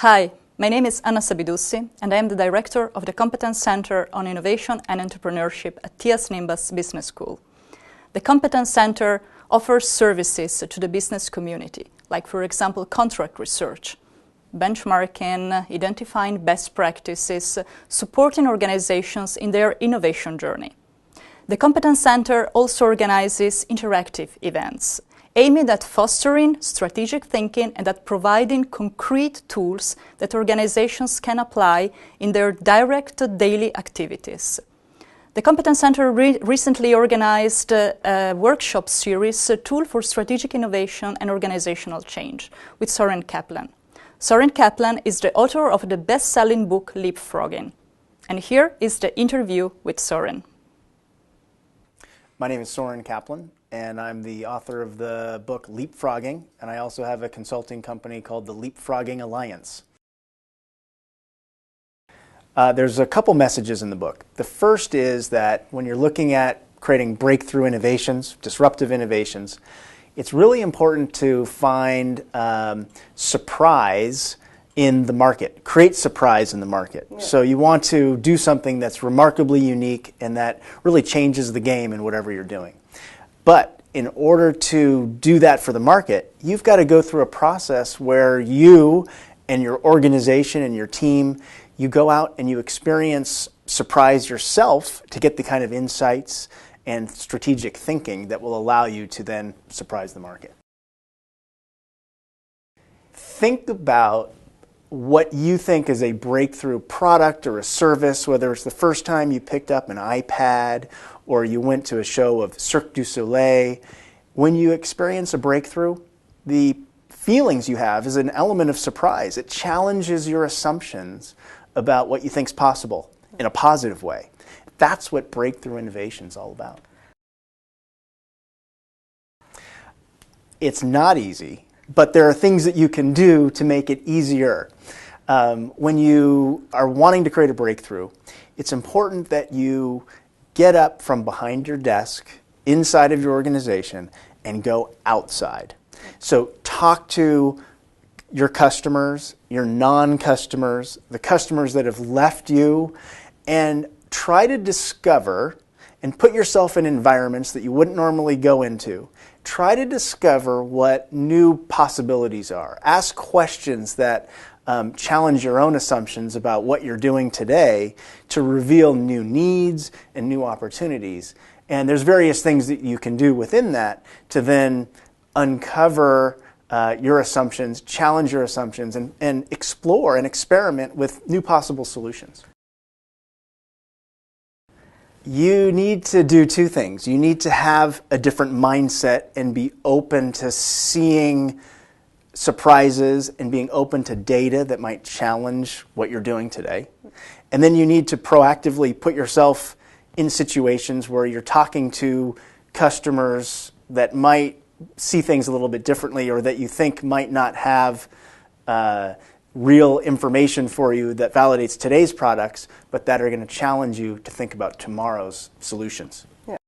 Hi, my name is Anna Sabidussi, and I am the Director of the Competence Center on Innovation and Entrepreneurship at TS Nimbus Business School. The Competence Center offers services to the business community, like, for example, contract research, benchmarking, identifying best practices, supporting organizations in their innovation journey. The Competence Center also organizes interactive events aimed at fostering strategic thinking and at providing concrete tools that organizations can apply in their direct daily activities. The Competence Center recently organized a workshop series, a tool for strategic innovation and organizational change, with Soren Kaplan. Soren Kaplan is the author of the best-selling book Leapfrogging. And here is the interview with Soren. My name is Soren Kaplan, and I'm the author of the book Leapfrogging, and I also have a consulting company called the Leapfrogging Alliance. There's a couple messages in the book. The first is that when you're looking at creating breakthrough innovations, disruptive innovations, it's really important to find surprise in the market, create surprise in the market. Yeah. So you want to do something that's remarkably unique and that really changes the game in whatever you're doing. But in order to do that for the market, you've got to go through a process where you and your organization and your team, you go out and you experience surprise yourself to get the kind of insights and strategic thinking that will allow you to then surprise the market. Think about what you think is a breakthrough product or a service, whether it's the first time you picked up an iPad or you went to a show of Cirque du Soleil. When you experience a breakthrough, the feelings you have is an element of surprise. It challenges your assumptions about what you think is possible in a positive way. That's what breakthrough innovation is all about. It's not easy, but there are things that you can do to make it easier. When you are wanting to create a breakthrough, it's important that you get up from behind your desk, inside of your organization, and go outside. So talk to your customers, your non-customers, the customers that have left you, and try to discover and put yourself in environments that you wouldn't normally go into. Try to discover what new possibilities are. Ask questions that challenge your own assumptions about what you're doing today to reveal new needs and new opportunities. And there's various things that you can do within that to then uncover your assumptions, challenge your assumptions, and explore and experiment with new possible solutions. You need to do two things. You need to have a different mindset and be open to seeing surprises and being open to data that might challenge what you're doing today. And then you need to proactively put yourself in situations where you're talking to customers that might see things a little bit differently or that you think might not have real information for you that validates today's products, but that are going to challenge you to think about tomorrow's solutions. Yeah.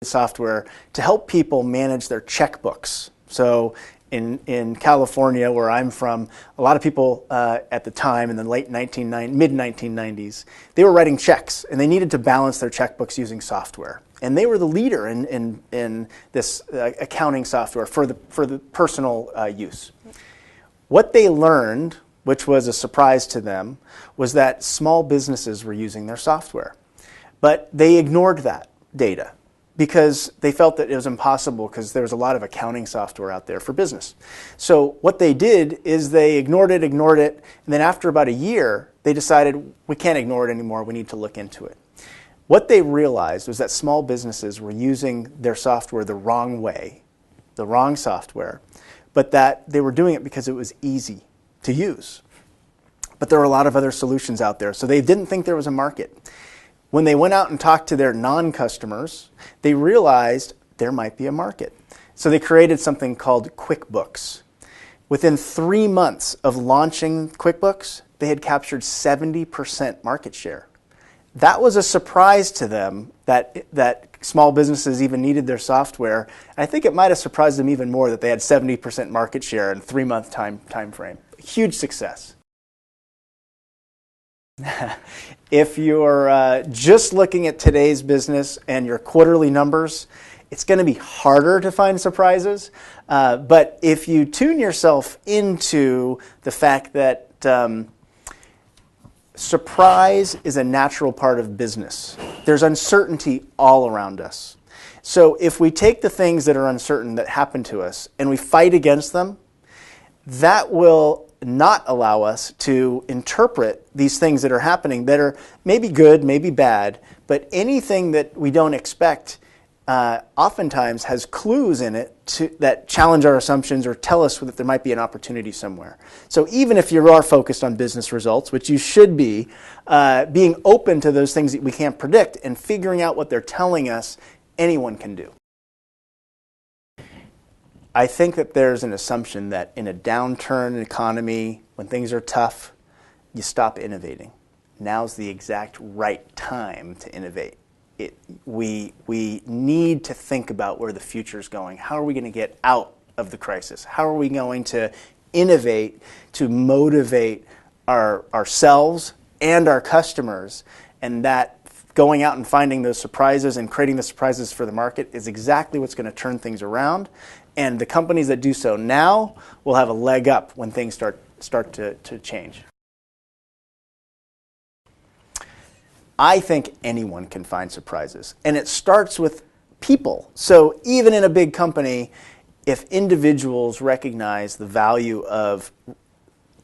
Software to help people manage their checkbooks. So in California, where I'm from, a lot of people at the time in the mid-1990s, they were writing checks, and they needed to balance their checkbooks using software. And they were the leader in this accounting software for the personal use. What they learned, which was a surprise to them, was that small businesses were using their software. But they ignored that data because they felt that it was impossible because there was a lot of accounting software out there for business. So what they did is they ignored it, and then after about a year, they decided, we can't ignore it anymore, we need to look into it. What they realized was that small businesses were using their software the wrong way, the wrong software, but that they were doing it because it was easy to use. But there were a lot of other solutions out there, so they didn't think there was a market. When they went out and talked to their non-customers, they realized there might be a market. So they created something called QuickBooks. Within 3 months of launching QuickBooks, they had captured 70% market share. that was a surprise to them that small businesses even needed their software. And I think it might have surprised them even more that they had 70% market share in a 3-month time frame. Huge success. If you're just looking at today's business and your quarterly numbers, it's going to be harder to find surprises. But if you tune yourself into the fact that surprise is a natural part of business, there's uncertainty all around us. So if we take the things that are uncertain that happen to us and we fight against them, that will not allow us to interpret these things that are happening that are maybe good, maybe bad, but anything that we don't expect oftentimes has clues in it that challenge our assumptions or tell us that there might be an opportunity somewhere. So even if you are focused on business results, which you should be, being open to those things that we can't predict and figuring out what they're telling us, anyone can do. I think that there's an assumption that in a downturn economy, when things are tough, you stop innovating. Now's the exact right time to innovate. We need to think about where the future is going. How are we going to get out of the crisis? How are we going to innovate to motivate ourselves and our customers? And that going out and finding those surprises and creating the surprises for the market is exactly what's going to turn things around. And the companies that do so now will have a leg up when things start to change. I think anyone can find surprises. And it starts with people. So even in a big company, if individuals recognize the value of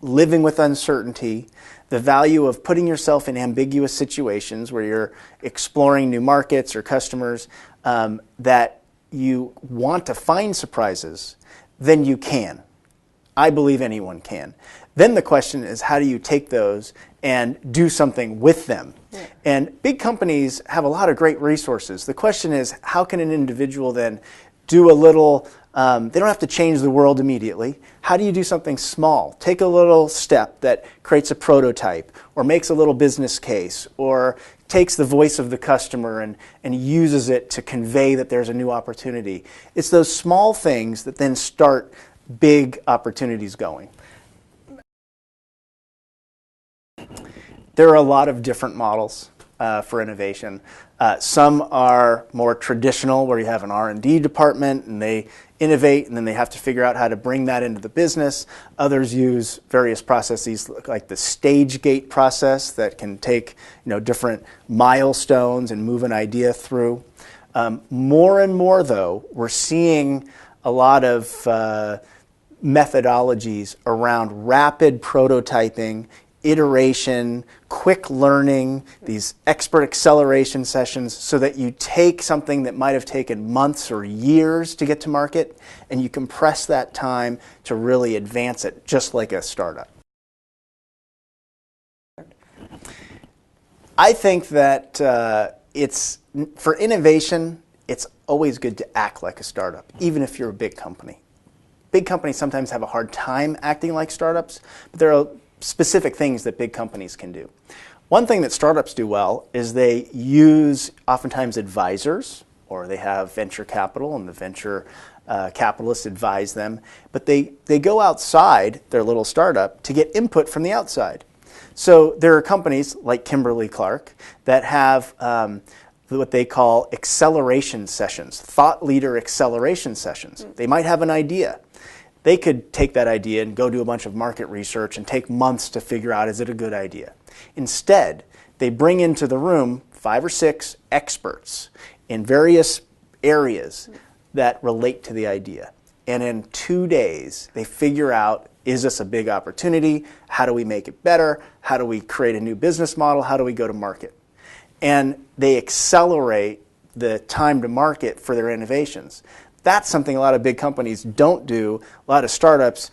living with uncertainty, the value of putting yourself in ambiguous situations where you're exploring new markets or customers, that you want to find surprises, then you can. I believe anyone can. Then the question is, how do you take those and do something with them? Yeah. And big companies have a lot of great resources. The question is, how can an individual then do a little, they don't have to change the world immediately. How do you do something small? Take a little step that creates a prototype or makes a little business case or takes the voice of the customer and uses it to convey that there's a new opportunity. It's those small things that then start big opportunities going. There are a lot of different models for innovation. Some are more traditional, where you have an R&D department and they innovate and then they have to figure out how to bring that into the business. Others use various processes like the stage gate process that can take different milestones and move an idea through. More and more, though, we're seeing a lot of methodologies around rapid prototyping, iteration, quick learning, these expert acceleration sessions, so that you take something that might have taken months or years to get to market and you compress that time to really advance it, just like a startup. I think that for innovation, it's always good to act like a startup, even if you're a big company. Big companies sometimes have a hard time acting like startups, but there are specific things that big companies can do. One thing that startups do well is they use oftentimes advisors, or they have venture capital and the venture capitalists advise them, but they go outside their little startup to get input from the outside. So there are companies like Kimberly-Clark that have what they call acceleration sessions, thought leader acceleration sessions. They might have an idea. They could take that idea and go do a bunch of market research and take months to figure out, is it a good idea? Instead, they bring into the room 5 or 6 experts in various areas that relate to the idea. And in 2 days, they figure out, is this a big opportunity? How do we make it better? How do we create a new business model? How do we go to market? And they accelerate the time to market for their innovations. That's something a lot of big companies don't do. A lot of startups,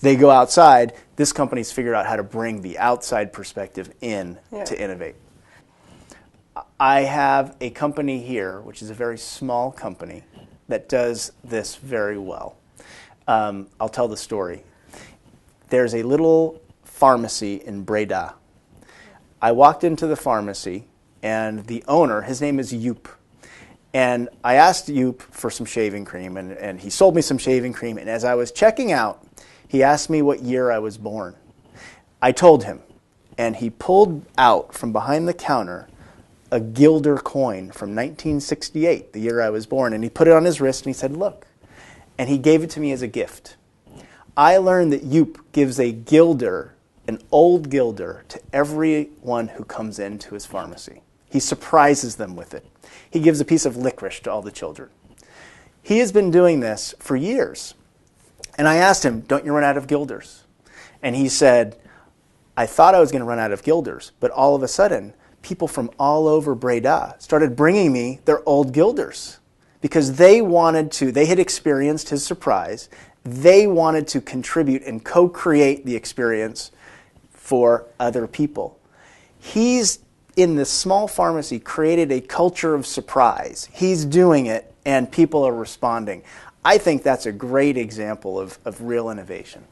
they go outside. This company's figured out how to bring the outside perspective in to innovate. I have a company here, which is a very small company, that does this very well. I'll tell the story. There's a little pharmacy in Breda. I walked into the pharmacy and the owner, his name is Joop. And I asked Joop for some shaving cream, and he sold me some shaving cream. And as I was checking out, he asked me what year I was born. I told him, and he pulled out from behind the counter a guilder coin from 1968, the year I was born. And he put it on his wrist, and he said, look. And he gave it to me as a gift. I learned that Joop gives a guilder, an old guilder, to everyone who comes into his pharmacy. He surprises them with it. He gives a piece of licorice to all the children. He has been doing this for years. And I asked him, don't you run out of guilders? And he said, I thought I was going to run out of guilders, but all of a sudden, people from all over Breda started bringing me their old guilders because they had experienced his surprise. They wanted to contribute and co-create the experience for other people. He's, in this small pharmacy, created a culture of surprise. He's doing it, and people are responding. I think that's a great example of real innovation.